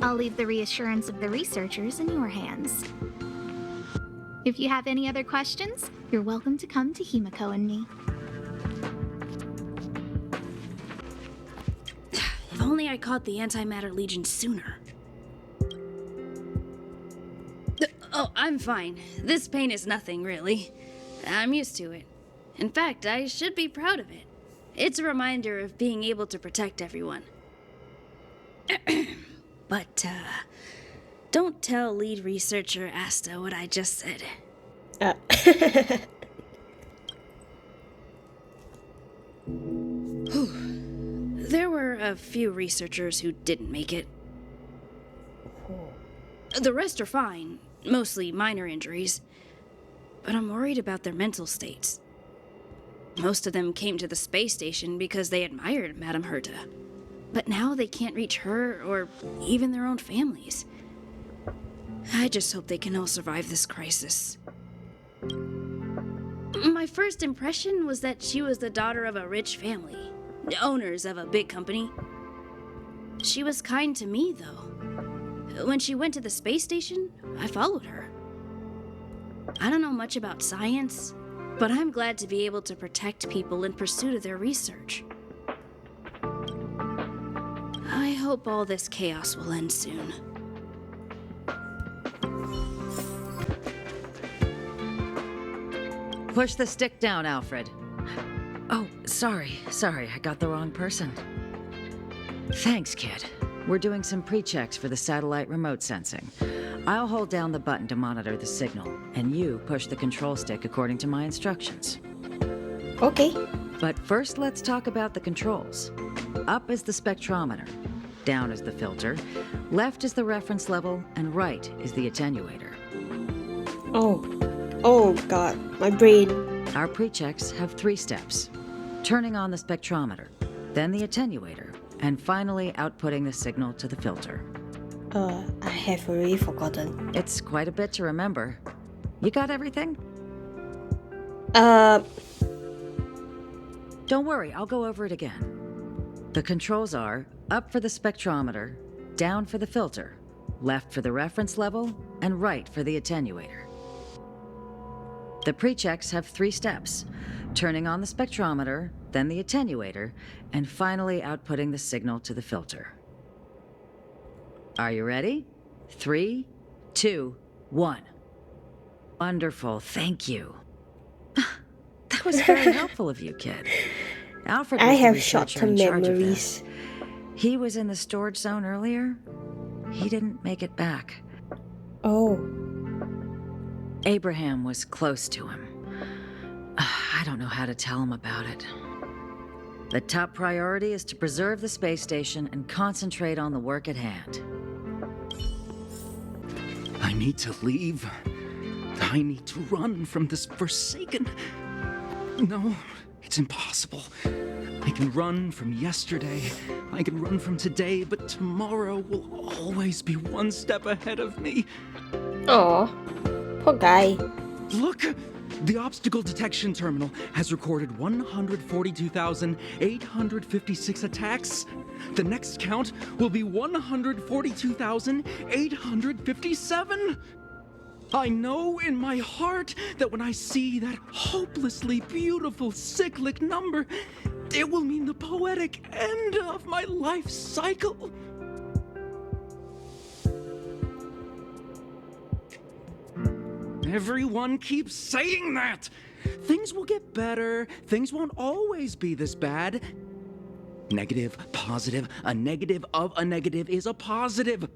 I'll leave the reassurance of the researchers in your hands. If you have any other questions, you're welcome to come to Himeko and me. If only I caught the Antimatter Legion sooner. Oh, I'm fine. This pain is nothing, really. I'm used to it. In fact, I should be proud of it. It's a reminder of being able to protect everyone. But, don't tell lead researcher Asta what I just said. There were a few researchers who didn't make it. The rest are fine, mostly minor injuries. But I'm worried about their mental states. Most of them came to the space station because they admired Madame Herta. But now they can't reach her or even their own families. I just hope they can all survive this crisis. My first impression was that she was the daughter of a rich family, owners of a big company. She was kind to me, though. When she went to the space station, I followed her. I don't know much about science, but I'm glad to be able to protect people in pursuit of their research. I hope all this chaos will end soon. Push the stick down, Alfred. Oh, sorry, I got the wrong person. Thanks, kid. We're doing some pre-checks for the satellite remote sensing. I'll hold down the button to monitor the signal, and you push the control stick according to my instructions. Okay. But first, let's talk about the controls. Up is the spectrometer, down is the filter, left is the reference level, and right is the attenuator. Oh god, my brain. Our pre-checks have 3 steps. Turning on the spectrometer, then the attenuator, and finally outputting the signal to the filter. I have already forgotten. It's quite a bit to remember. You got everything? Don't worry, I'll go over it again. The controls are up for the spectrometer, down for the filter, left for the reference level, and right for the attenuator. The pre-checks have 3 steps: turning on the spectrometer, then the attenuator, and finally outputting the signal to the filter. Are you ready? 3, 2, 1. Wonderful, thank you. That was very helpful of you, kid. Alfred was I the have researcher short-term in charge of memories. this. He was in the storage zone earlier. He didn't make it back. Oh. Abraham was close to him. I don't know how to tell him about it. The top priority is to preserve the space station and concentrate on the work at hand. I need to leave. I need to run from this forsaken... No, it's impossible. I can run from yesterday, I can run from today, but tomorrow will always be one step ahead of me. Oh, poor guy. Look! The obstacle detection terminal has recorded 142,856 attacks. The next count will be 142,857. I know in my heart that when I see that hopelessly beautiful cyclic number, it will mean the poetic end of my life cycle. Everyone keeps saying that! Things will get better. Things won't always be this bad. Negative, positive, a negative of a negative is a positive.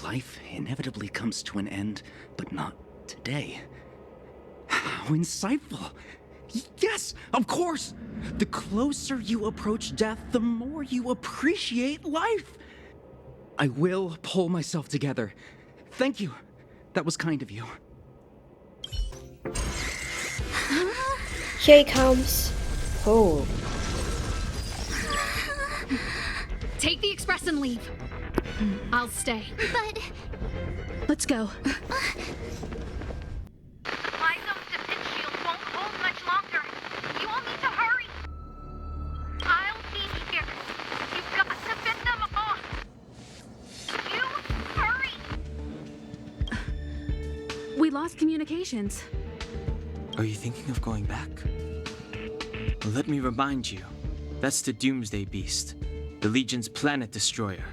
Life inevitably comes to an end, but not today. How insightful. Yes, of course. The closer you approach death, the more you appreciate life. I will pull myself together. Thank you. That was kind of you. Here he comes. Oh. Take the express and leave. I'll stay. But... Let's go. My zone's defense shield won't hold much longer. You all need to hurry. I'll be here. You've got to fit them off. lost communications. Are you thinking of going back? Well, let me remind you, that's the Doomsday Beast, the Legion's planet destroyer.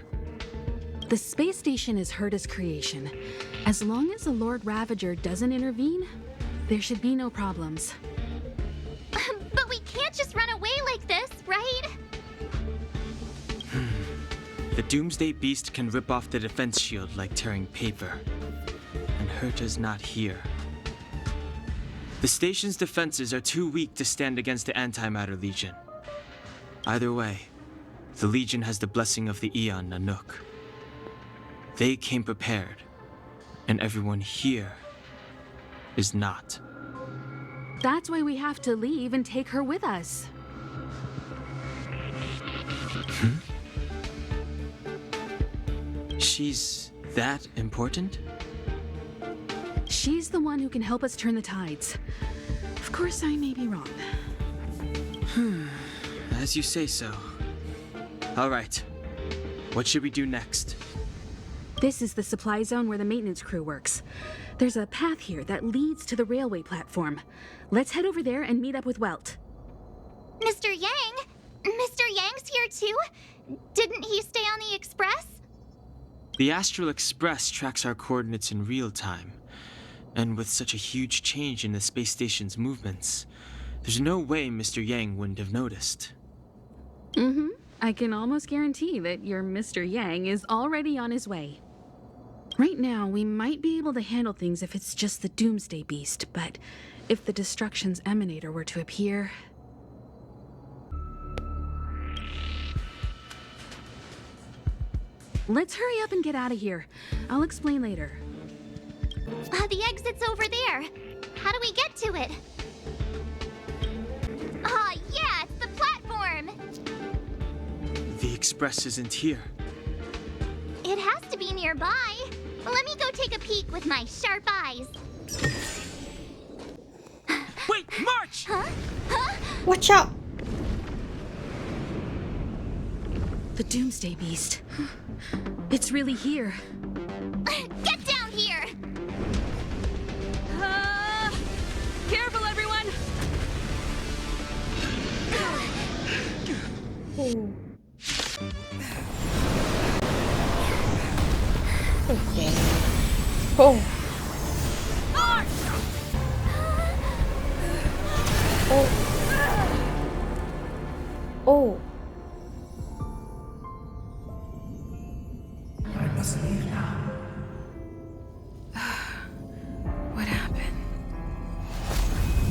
The space station is Herta's creation. As long as the Lord Ravager doesn't intervene, there should be no problems. But we can't just run away like this, right? The Doomsday Beast can rip off the defense shield like tearing paper. And Herta's not here. The station's defenses are too weak to stand against the Antimatter Legion. Either way, the Legion has the blessing of the Aeon Nanook. They came prepared, and everyone here is not. That's why we have to leave and take her with us. She's that important? She's the one who can help us turn the tides. Of course, I may be wrong. As you say so. All right. What should we do next? This is the supply zone where the maintenance crew works. There's a path here that leads to the railway platform. Let's head over there and meet up with Welt. Mr. Yang? Mr. Yang's here too? Didn't he stay on the express? The Astral Express tracks our coordinates in real time. And with such a huge change in the space station's movements, there's no way Mr. Yang wouldn't have noticed. I can almost guarantee that your Mr. Yang is already on his way. Right now, we might be able to handle things if it's just the Doomsday Beast, but if the Destruction's Emanator were to appear... Let's hurry up and get out of here. I'll explain later. The exit's over there. How do we get to it? Ah, yeah, it's the platform. The Express isn't here. It has to be nearby. Let me go take a peek with my sharp eyes. Wait, March! Watch out! The Doomsday Beast. It's really here. Get down here! Careful, everyone! Oh. Okay. Oh. Oh. Oh. I must leave now. What happened?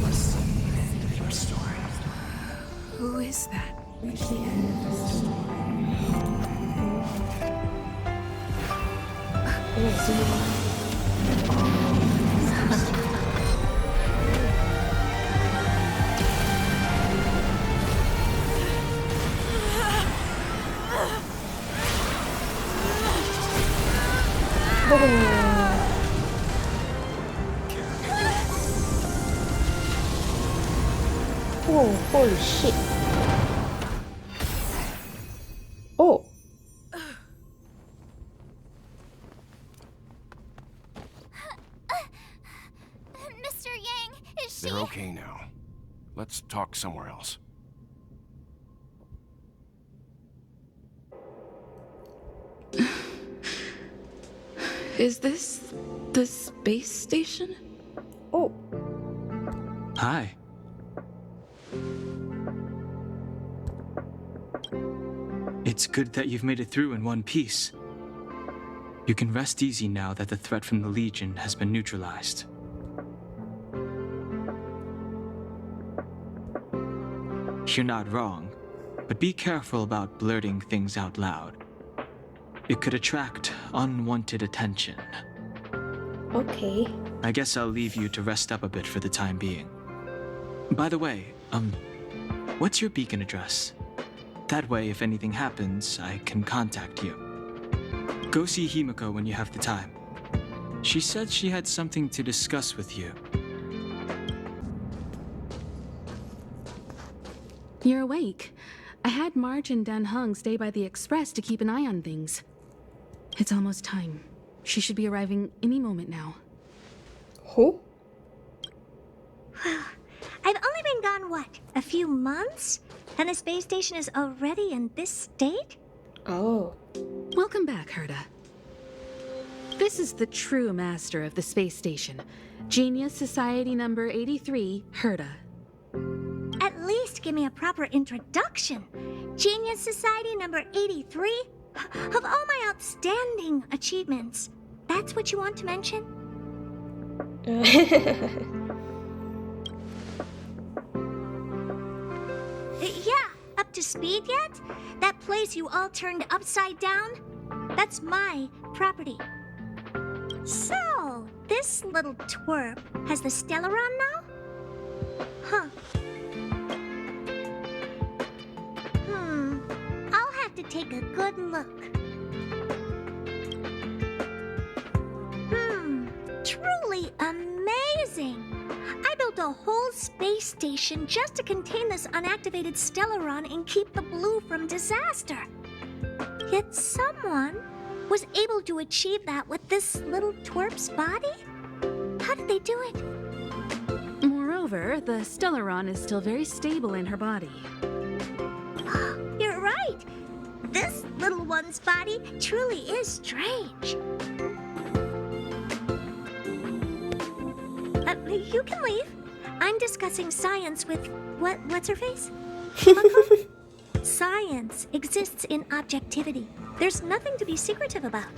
Must see the end of your story. Who is that? Reach the end of this story. Oh, holy shit. Oh. Mr. Yang, is she... They're okay now. Let's talk somewhere else. Is this the space station? Oh. Hi. It's good that you've made it through in one piece. You can rest easy now that the threat from the Legion has been neutralized. You're not wrong, but be careful about blurting things out loud. It could attract unwanted attention. Okay. I guess I'll leave you to rest up a bit for the time being. By the way, what's your beacon address? That way, if anything happens, I can contact you. Go see Himeko when you have the time. She said she had something to discuss with you. You're awake. I had Marge and Dan Hung stay by the express to keep an eye on things. It's almost time. She should be arriving any moment now. Who? I've only been gone, what, a few months? And the space station is already in this state? Oh. Welcome back, Herta. This is the true master of the space station, Genius Society number 83, Herta. At least give me a proper introduction. Genius Society number 83? Of all my outstanding achievements, that's what you want to mention? Yeah, up to speed yet? That place you all turned upside down? That's my property. So, this little twerp has the Stellaron now? Huh. I'll have to take a good look. Truly amazing! I built a whole space station just to contain this unactivated Stellaron and keep the blue from disaster. Yet someone was able to achieve that with this little twerp's body? How did they do it? Moreover, the Stellaron is still very stable in her body. You're right. This little one's body truly is strange. You can leave. I'm discussing science with what's her face? Himeko? Science exists in objectivity. There's nothing to be secretive about.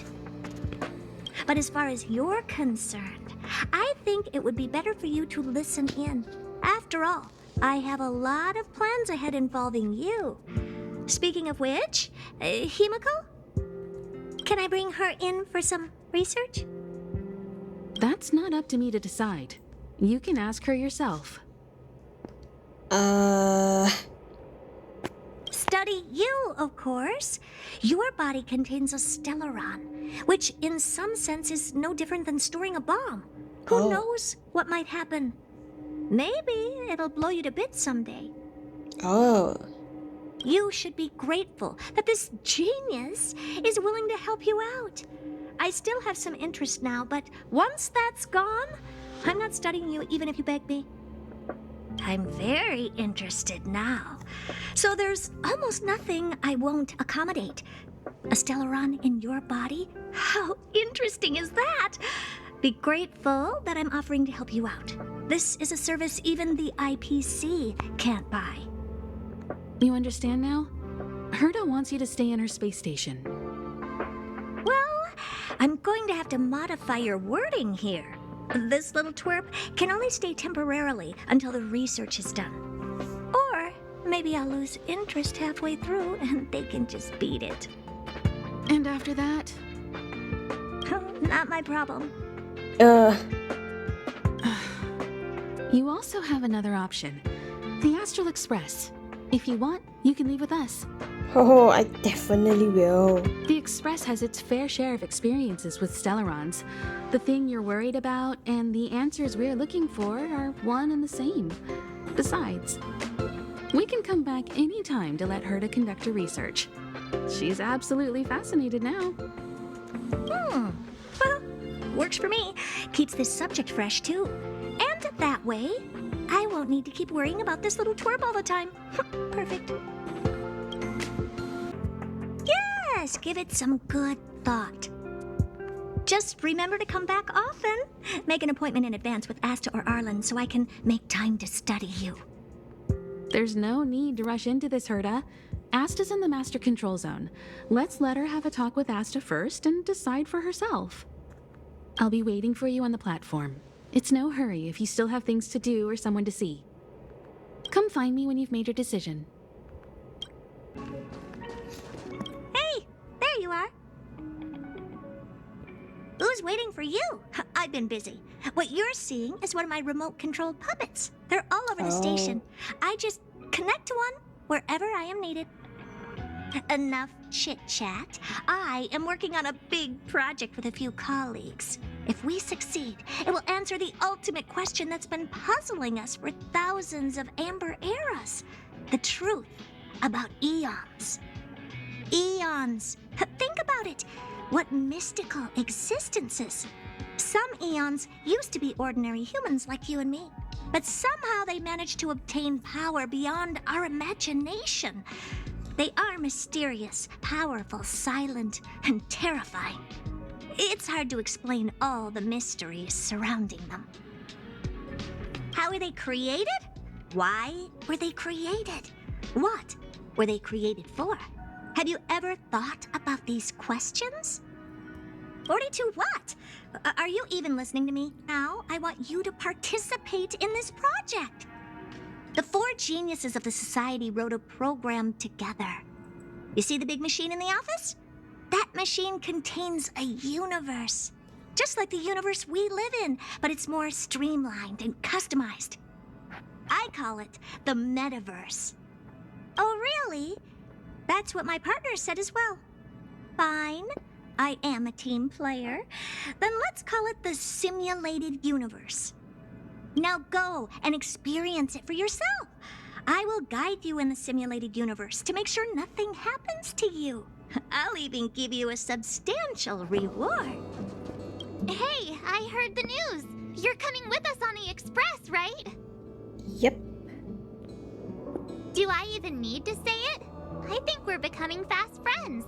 But as far as you're concerned, I think it would be better for you to listen in. After all, I have a lot of plans ahead involving you. Speaking of which, Himeko? Can I bring her in for some research? That's not up to me to decide. You can ask her yourself. Study you, of course. Your body contains a Stellaron, which in some sense is no different than storing a bomb. Who knows what might happen? Maybe it'll blow you to bits someday. Oh. You should be grateful that this genius is willing to help you out. I still have some interest now, but once that's gone, I'm not studying you even if you beg me. I'm very interested now. So there's almost nothing I won't accommodate. A Stellaron in your body? How interesting is that? Be grateful that I'm offering to help you out. This is a service even the IPC can't buy. You understand now? Herta wants you to stay in her space station. Well, I'm going to have to modify your wording here. This little twerp can only stay temporarily until the research is done. Or maybe I'll lose interest halfway through and they can just beat it. And after that? Not my problem. You also have another option. The Astral Express. If you want, you can leave with us. Oh, I definitely will. The Express has its fair share of experiences with Stellarons. The thing you're worried about and the answers we're looking for are one and the same. Besides, we can come back anytime to let Herta conduct her research. She's absolutely fascinated now. Well, works for me. Keeps this subject fresh, too. And that way, I won't need to keep worrying about this little twerp all the time. Perfect. Yes, give it some good thought. Just remember to come back often. Make an appointment in advance with Asta or Arlan so I can make time to study you. There's no need to rush into this, Herta. Asta's in the master control zone. Let's let her have a talk with Asta first and decide for herself. I'll be waiting for you on the platform. It's no hurry if you still have things to do or someone to see. Come find me when you've made your decision. Hey, there you are. Who's waiting for you? I've been busy. What you're seeing is one of my remote-controlled puppets. They're all over the station. I just connect to one wherever I am needed. Enough chit-chat. I am working on a big project with a few colleagues. If we succeed, it will answer the ultimate question that's been puzzling us for thousands of amber eras. The truth about eons. Eons. Think about it. What mystical existences Some eons used to be ordinary humans like you and me, but somehow they managed to obtain power beyond our imagination. They are mysterious, powerful, silent, and terrifying. It's hard to explain all the mysteries surrounding them. How were they created? Why were they created? What were they created for? Have you ever thought about these questions? 42 what? Are you even listening to me? Now, I want you to participate in this project. The 4 geniuses of the society wrote a program together. You see the big machine in the office? That machine contains a universe. Just like the universe we live in, but it's more streamlined and customized. I call it the metaverse. Oh, really? That's what my partner said as well. Fine. I am a team player. Then let's call it the simulated universe. Now go and experience it for yourself. I will guide you in the simulated universe to make sure nothing happens to you. I'll even give you a substantial reward. Hey, I heard the news. You're coming with us on the express, right? Yep. Do I even need to say it? I think we're becoming fast friends.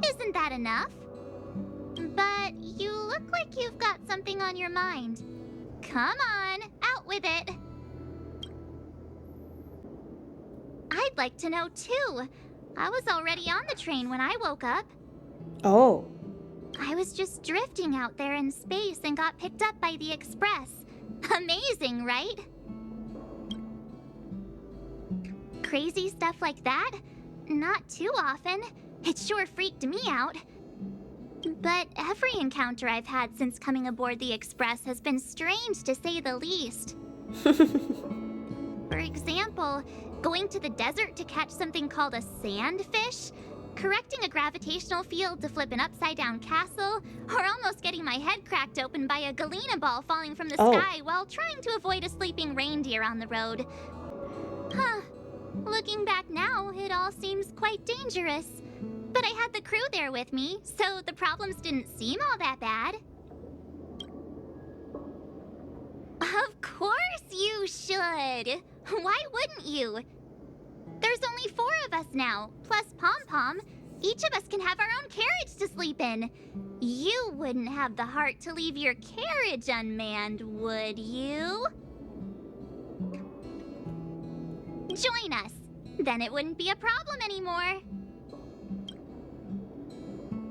Isn't that enough? But you look like you've got something on your mind. Come on, out with it. I'd like to know too. I was already on the train when I woke up. Oh. I was just drifting out there in space and got picked up by the express. Amazing, right? Crazy stuff like that? Not too often. It sure freaked me out. But every encounter I've had since coming aboard the Express has been strange, to say the least. For example, going to the desert to catch something called a sandfish, correcting a gravitational field to flip an upside-down castle, or almost getting my head cracked open by a galena ball falling from the sky while trying to avoid a sleeping reindeer on the road. Huh. Looking back now, it all seems quite dangerous. But I had the crew there with me, so the problems didn't seem all that bad. Of course you should! Why wouldn't you? There's only 4 of us now, plus Pom-Pom. Each of us can have our own carriage to sleep in. You wouldn't have the heart to leave your carriage unmanned, would you? Join us. Then it wouldn't be a problem anymore.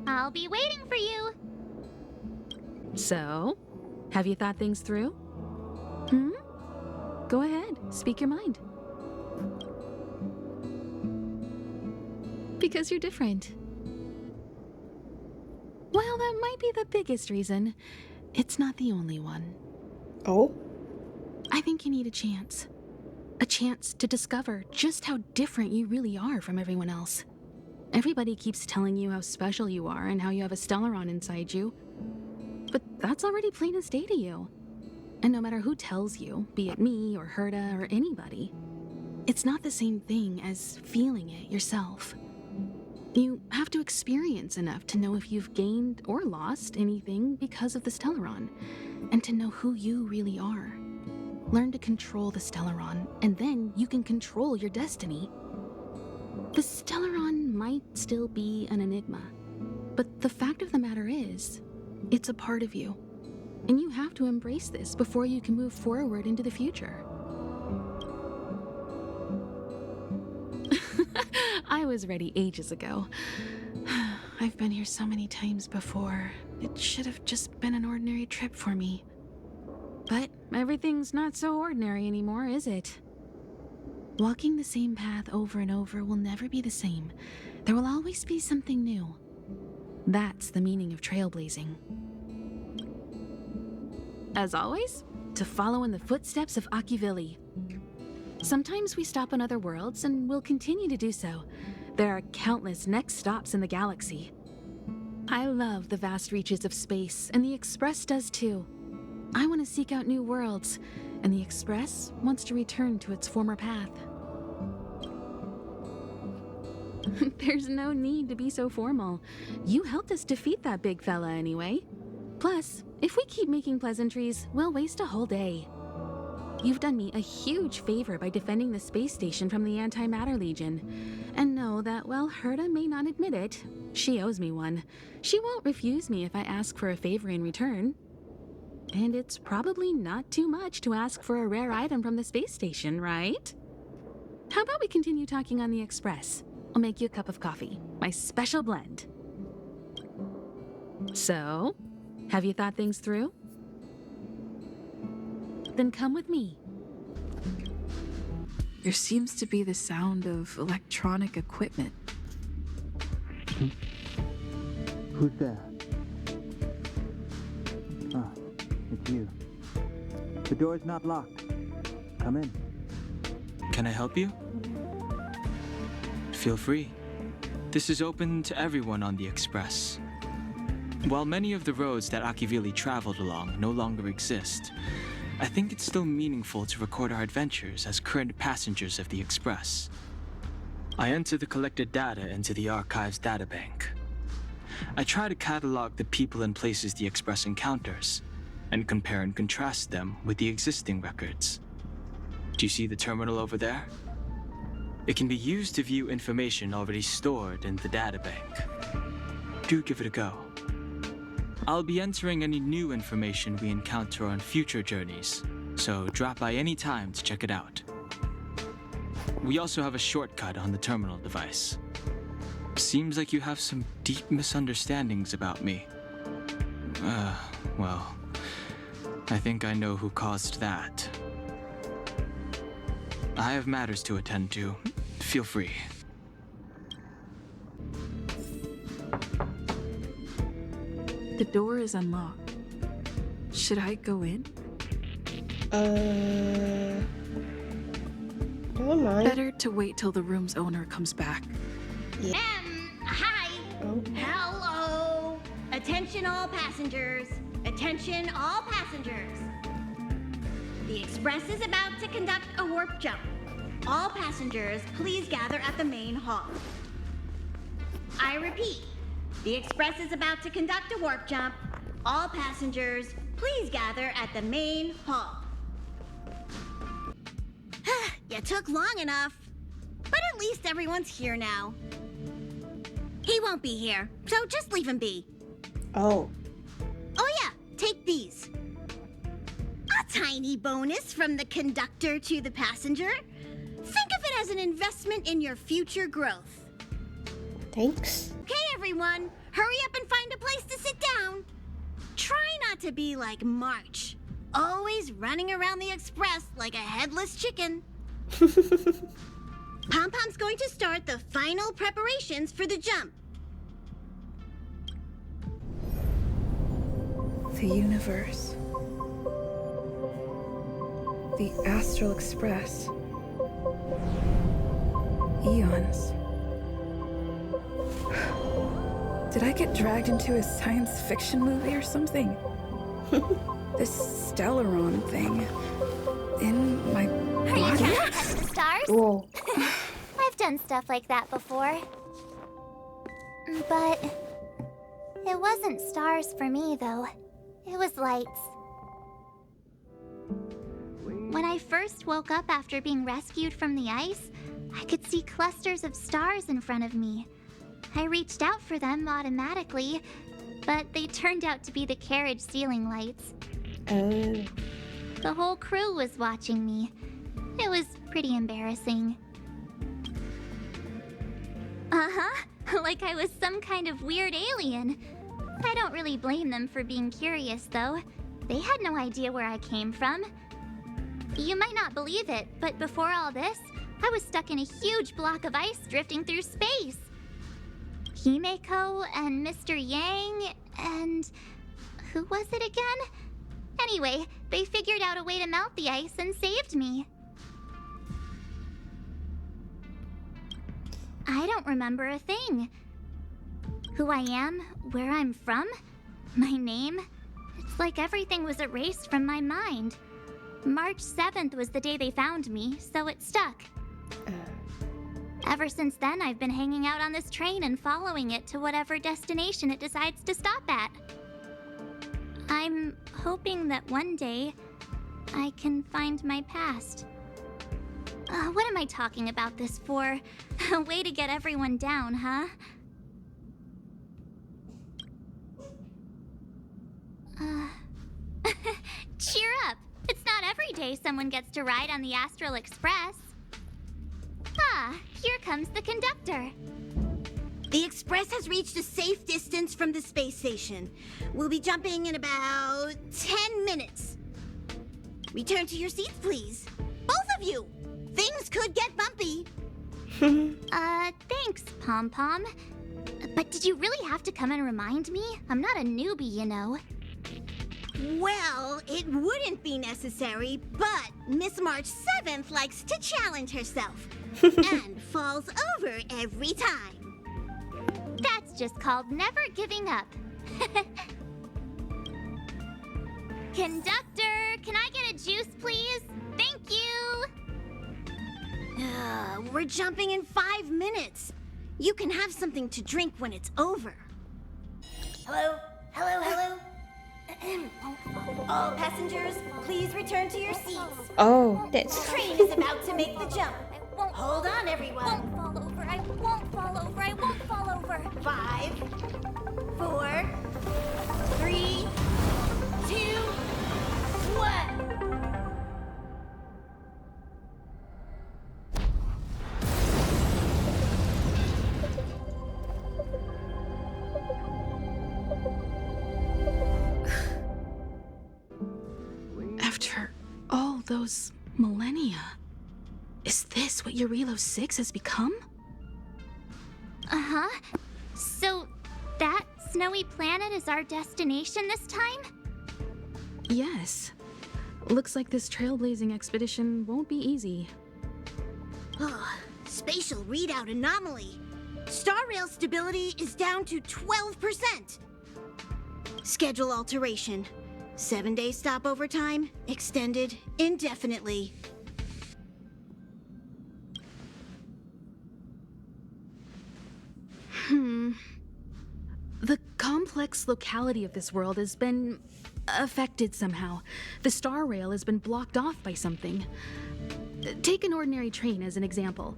I'll be waiting for you. So, have you thought things through? Go ahead, speak your mind. Because you're different. Well, that might be the biggest reason. It's not the only one. Oh? I think you need a chance. A chance to discover just how different you really are from everyone else. Everybody keeps telling you how special you are and how you have a Stellaron inside you. But that's already plain as day to you. And no matter who tells you, be it me or Herta or anybody, it's not the same thing as feeling it yourself. You have to experience enough to know if you've gained or lost anything because of the Stellaron, and to know who you really are. Learn to control the Stellaron, and then you can control your destiny. The Stellaron might still be an enigma, but the fact of the matter is, it's a part of you. And you have to embrace this before you can move forward into the future. I was ready ages ago. I've been here so many times before. It should have just been an ordinary trip for me. But everything's not so ordinary anymore, is it? Walking the same path over and over will never be the same. There will always be something new. That's the meaning of trailblazing. As always, to follow in the footsteps of Akivili. Sometimes we stop on other worlds, and we'll continue to do so. There are countless next stops in the galaxy. I love the vast reaches of space, and the Express does too. I want to seek out new worlds, and the Express wants to return to its former path. There's no need to be so formal. You helped us defeat that big fella anyway. Plus, if we keep making pleasantries, we'll waste a whole day. You've done me a huge favor by defending the space station from the Antimatter Legion. And know that while Herta may not admit it, she owes me one. She won't refuse me if I ask for a favor in return. And it's probably not too much to ask for a rare item from the space station, right? How about we continue talking on the Express? I'll make you a cup of coffee, my special blend. So, have you thought things through? Then come with me. There seems to be the sound of electronic equipment. Who's there? Ah, it's you. The door's not locked. Come in. Can I help you? Feel free. This is open to everyone on the Express. While many of the roads that Akivili traveled along no longer exist, I think it's still meaningful to record our adventures as current passengers of the Express. I enter the collected data into the Archive's databank. I try to catalog the people and places the Express encounters, and compare and contrast them with the existing records. Do you see the terminal over there? It can be used to view information already stored in the databank. Do give it a go. I'll be entering any new information we encounter on future journeys, so drop by any time to check it out. We also have a shortcut on the terminal device. Seems like you have some deep misunderstandings about me. Well, I think I know who caused that. I have matters to attend to. Feel free. The door is unlocked. Should I go in? Never mind. Better to wait till the room's owner comes back. Hi. Oh. Hello. Attention all passengers. Attention all passengers. The Express is about to conduct a warp jump. All passengers, please gather at the main hall. I repeat, the Express is about to conduct a warp jump. All passengers, please gather at the main hall. You took long enough, but at least everyone's here now. He won't be here, so just leave him be. Oh. Oh yeah, take these. A tiny bonus from the conductor to the passenger. Think of it as an investment in your future growth. Thanks. Okay, everyone, hurry up and find a place to sit down. Try not to be like March, always running around the Express like a headless chicken. Pom-Pom's going to start the final preparations for the jump. The universe. The Astral Express. Eons. Did I get dragged into a science fiction movie or something? This Stellaron thing. In my Are you body? trying to touch the stars? Whoa. I've done stuff like that before. But it wasn't stars for me, though. It was lights. When I first woke up after being rescued from the ice, I could see clusters of stars in front of me. I reached out for them automatically, but they turned out to be the carriage ceiling lights. Oh. The whole crew was watching me. It was pretty embarrassing. Like I was some kind of weird alien. I don't really blame them for being curious, though. They had no idea where I came from. You might not believe it, but before all this, I was stuck in a huge block of ice drifting through space. Himeko and Mr. Yang and... who was it again? Anyway, they figured out a way to melt the ice and saved me. I don't remember a thing. Who I am, where I'm from, my name. It's like everything was erased from my mind. March 7th was the day they found me, so it stuck. Ever since then, I've been hanging out on this train and following it to whatever destination it decides to stop at. I'm hoping that one day I can find my past. What am I talking about this for? A way to get everyone down, huh? Cheer up! It's not every day someone gets to ride on the Astral Express. Ah, here comes the conductor. The Express has reached a safe distance from the space station. We'll be jumping in about 10 minutes. Return to your seats, please. Both of you! Things could get bumpy. Thanks, Pom Pom. But did you really have to come and remind me? I'm not a newbie, you know. Well, it wouldn't be necessary, but Miss March 7th likes to challenge herself and falls over every time. That's just called never giving up. Conductor, can I get a juice, please? Thank you! We're jumping in 5 minutes. You can have something to drink when it's over. Hello? Hello, hello? All passengers, please return to your seats. Oh, that's... The train is about to make the jump. Hold on, everyone. I won't fall over, I won't fall over, I won't fall over. 5, 4, 3, 2, 1. After all those millennia, is this what Eurilo 6 has become? Uh-huh. So, that snowy planet is our destination this time? Yes. Looks like this trailblazing expedition won't be easy. Oh, spatial readout anomaly. Star rail stability is down to 12%. Schedule alteration. 7-day stopover time, extended indefinitely. The complex locality of this world has been affected somehow. The star rail has been blocked off by something. Take an ordinary train as an example.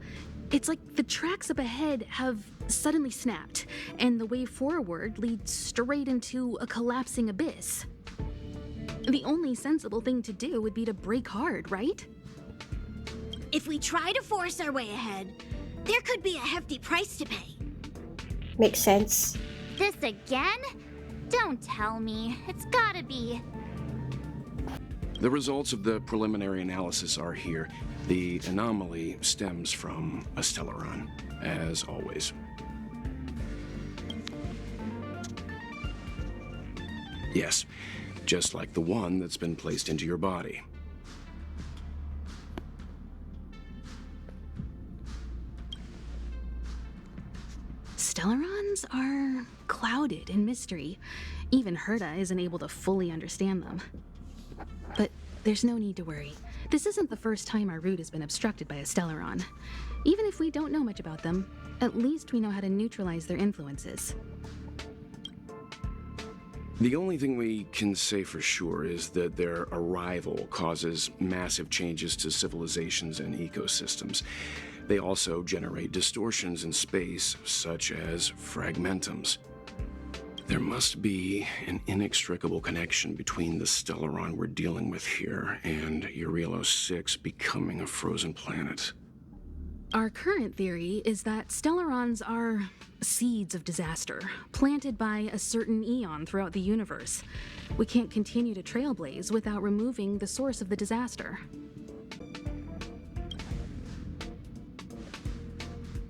It's like the tracks up ahead have suddenly snapped, and the way forward leads straight into a collapsing abyss. The only sensible thing to do would be to brake hard, right? If we try to force our way ahead, there could be a hefty price to pay. Makes sense. This again? Don't tell me. It's gotta be. The results of the preliminary analysis are here. The anomaly stems from a Stellaron, as always. Yes, just like the one that's been placed into your body. Stellarons are clouded in mystery. Even Herta isn't able to fully understand them. But there's no need to worry. This isn't the first time our route has been obstructed by a Stellaron. Even if we don't know much about them, at least we know how to neutralize their influences. The only thing we can say for sure is that their arrival causes massive changes to civilizations and ecosystems. They also generate distortions in space, such as fragmentums. There must be an inextricable connection between the Stellaron we're dealing with here and Eurilo 6 becoming a frozen planet. Our current theory is that Stellarons are seeds of disaster, planted by a certain eon throughout the universe. We can't continue to trailblaze without removing the source of the disaster.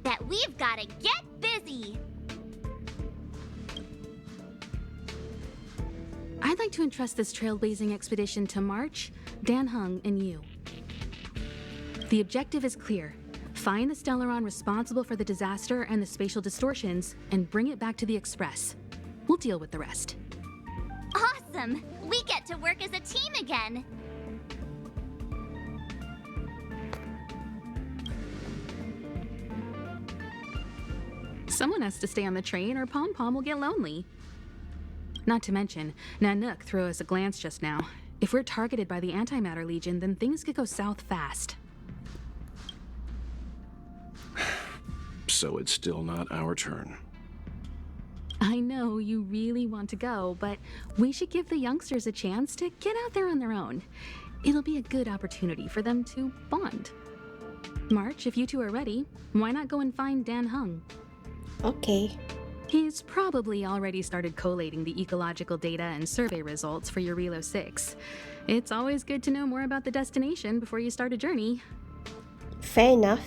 That we've gotta get busy! I'd like to entrust this trailblazing expedition to March, Dan Hung, and you. The objective is clear. Find the Stellaron responsible for the disaster and the spatial distortions, and bring it back to the Express. We'll deal with the rest. Awesome! We get to work as a team again! Someone has to stay on the train or Pom Pom will get lonely. Not to mention, Nanook threw us a glance just now. If we're targeted by the Antimatter Legion, then things could go south fast. So it's still not our turn. I know you really want to go, but we should give the youngsters a chance to get out there on their own. It'll be a good opportunity for them to bond. March, if you two are ready, why not go and find Dan Hung? Okay. He's probably already started collating the ecological data and survey results for your Relo 6. It's always good to know more about the destination before you start a journey. Fair enough.